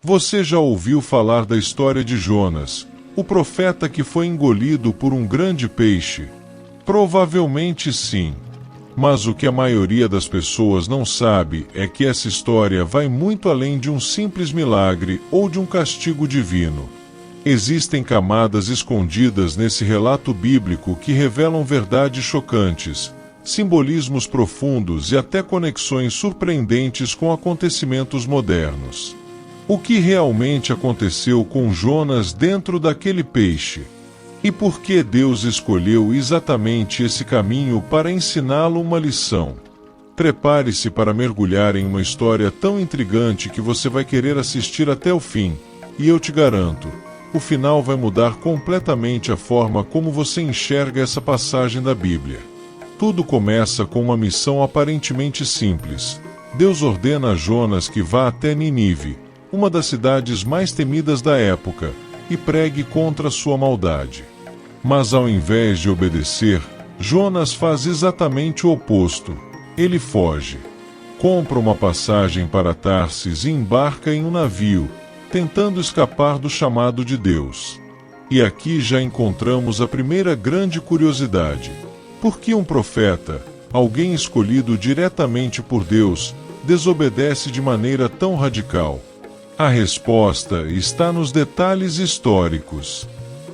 Você já ouviu falar da história de Jonas, o profeta que foi engolido por um grande peixe? Provavelmente sim. Mas o que a maioria das pessoas não sabe é que essa história vai muito além de um simples milagre ou de um castigo divino. Existem camadas escondidas nesse relato bíblico que revelam verdades chocantes, simbolismos profundos e até conexões surpreendentes com acontecimentos modernos. O que realmente aconteceu com Jonas dentro daquele peixe? E por que Deus escolheu exatamente esse caminho para ensiná-lo uma lição? Prepare-se para mergulhar em uma história tão intrigante que você vai querer assistir até o fim, e eu te garanto, o final vai mudar completamente a forma como você enxerga essa passagem da Bíblia. Tudo começa com uma missão aparentemente simples. Deus ordena a Jonas que vá até Nínive, uma das cidades mais temidas da época, e pregue contra sua maldade. Mas ao invés de obedecer, Jonas faz exatamente o oposto. Ele foge. Compra uma passagem para Tarsis e embarca em um navio, tentando escapar do chamado de Deus. E aqui já encontramos a primeira grande curiosidade. Por que um profeta, alguém escolhido diretamente por Deus, desobedece de maneira tão radical? A resposta está nos detalhes históricos.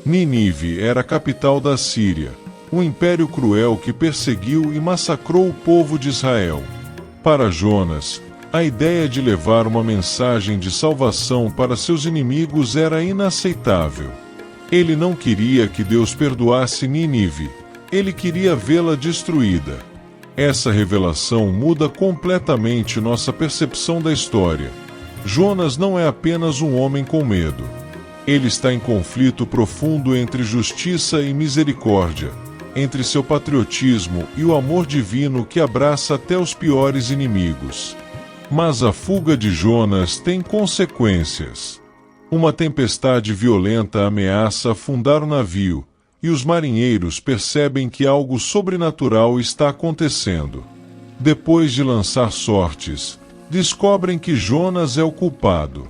Nínive era a capital da Síria, um império cruel que perseguiu e massacrou o povo de Israel. Para Jonas, a ideia de levar uma mensagem de salvação para seus inimigos era inaceitável. Ele não queria que Deus perdoasse Nínive, ele queria vê-la destruída. Essa revelação muda completamente nossa percepção da história. Jonas não é apenas um homem com medo. Ele está em conflito profundo entre justiça e misericórdia, entre seu patriotismo e o amor divino que abraça até os piores inimigos. Mas a fuga de Jonas tem consequências. Uma tempestade violenta ameaça afundar o navio, e os marinheiros percebem que algo sobrenatural está acontecendo. Depois de lançar sortes, descobrem que Jonas é o culpado.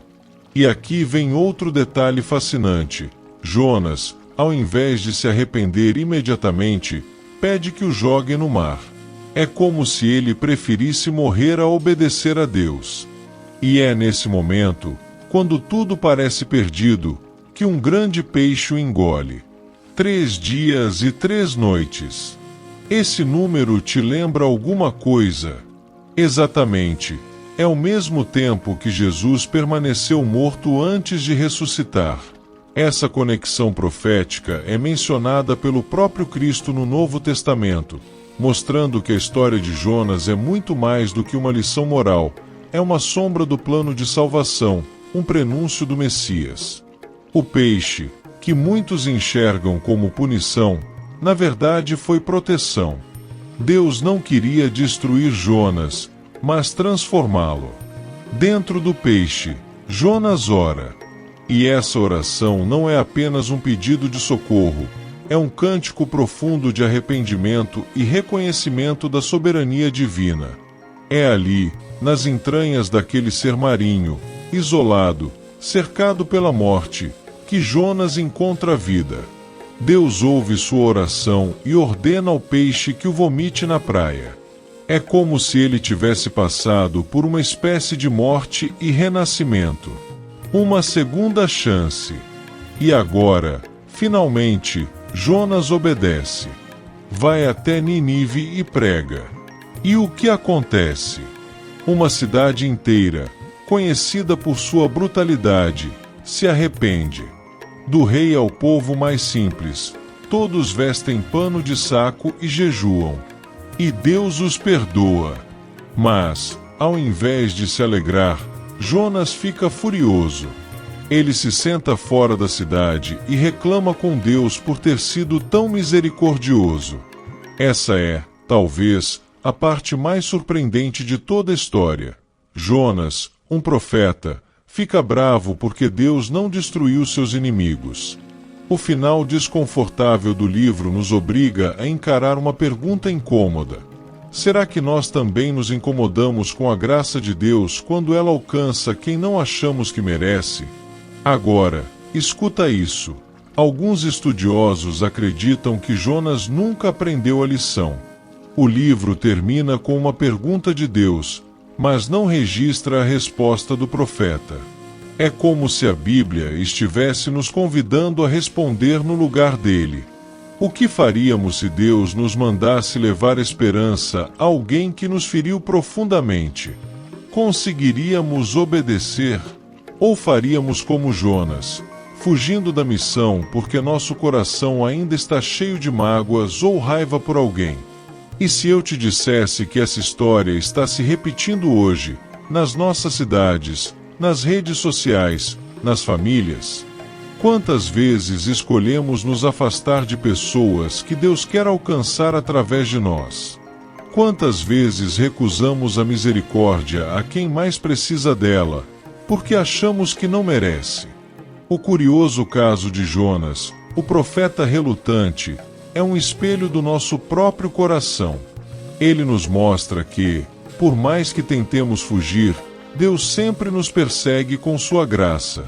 E aqui vem outro detalhe fascinante. Jonas, ao invés de se arrepender imediatamente, pede que o joguem no mar. É como se ele preferisse morrer a obedecer a Deus. E é nesse momento, quando tudo parece perdido, que um grande peixe o engole. 3 dias e 3 noites. Esse número te lembra alguma coisa? Exatamente. É o mesmo tempo que Jesus permaneceu morto antes de ressuscitar. Essa conexão profética é mencionada pelo próprio Cristo no Novo Testamento, mostrando que a história de Jonas é muito mais do que uma lição moral, é uma sombra do plano de salvação, um prenúncio do Messias. O peixe, que muitos enxergam como punição, na verdade foi proteção. Deus não queria destruir Jonas, mas transformá-lo. Dentro do peixe, Jonas ora. E essa oração não é apenas um pedido de socorro, é um cântico profundo de arrependimento e reconhecimento da soberania divina. É ali, nas entranhas daquele ser marinho, isolado, cercado pela morte, que Jonas encontra a vida. Deus ouve sua oração e ordena ao peixe que o vomite na praia. É como se ele tivesse passado por uma espécie de morte e renascimento. Uma segunda chance. E agora, finalmente, Jonas obedece. Vai até Nínive e prega. E o que acontece? Uma cidade inteira, conhecida por sua brutalidade, se arrepende. Do rei ao povo mais simples, todos vestem pano de saco e jejuam. E Deus os perdoa. Mas, ao invés de se alegrar, Jonas fica furioso. Ele se senta fora da cidade e reclama com Deus por ter sido tão misericordioso. Essa é, talvez, a parte mais surpreendente de toda a história. Jonas, um profeta, fica bravo porque Deus não destruiu seus inimigos. O final desconfortável do livro nos obriga a encarar uma pergunta incômoda. Será que nós também nos incomodamos com a graça de Deus quando ela alcança quem não achamos que merece? Agora, escuta isso. Alguns estudiosos acreditam que Jonas nunca aprendeu a lição. O livro termina com uma pergunta de Deus, mas não registra a resposta do profeta. É como se a Bíblia estivesse nos convidando a responder no lugar dele. O que faríamos se Deus nos mandasse levar esperança a alguém que nos feriu profundamente? Conseguiríamos obedecer? Ou faríamos como Jonas, fugindo da missão porque nosso coração ainda está cheio de mágoas ou raiva por alguém? E se eu te dissesse que essa história está se repetindo hoje, nas nossas cidades, nas redes sociais, nas famílias? Quantas vezes escolhemos nos afastar de pessoas que Deus quer alcançar através de nós? Quantas vezes recusamos a misericórdia a quem mais precisa dela, porque achamos que não merece? O curioso caso de Jonas, o profeta relutante, é um espelho do nosso próprio coração. Ele nos mostra que, por mais que tentemos fugir, Deus sempre nos persegue com sua graça.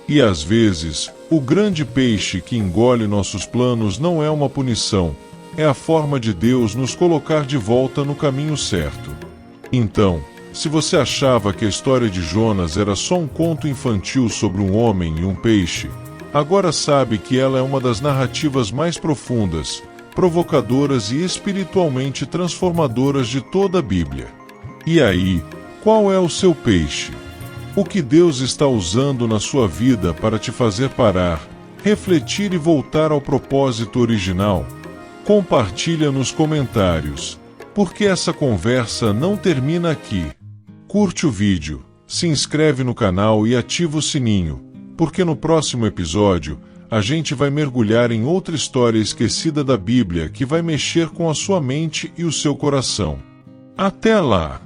E às vezes, o grande peixe que engole nossos planos não é uma punição, é a forma de Deus nos colocar de volta no caminho certo. Então, se você achava que a história de Jonas era só um conto infantil sobre um homem e um peixe, agora sabe que ela é uma das narrativas mais profundas, provocadoras e espiritualmente transformadoras de toda a Bíblia. E aí, qual é o seu peixe? O que Deus está usando na sua vida para te fazer parar, refletir e voltar ao propósito original? Compartilha nos comentários, porque essa conversa não termina aqui. Curte o vídeo, se inscreve no canal e ativa o sininho, porque no próximo episódio, a gente vai mergulhar em outra história esquecida da Bíblia que vai mexer com a sua mente e o seu coração. Até lá!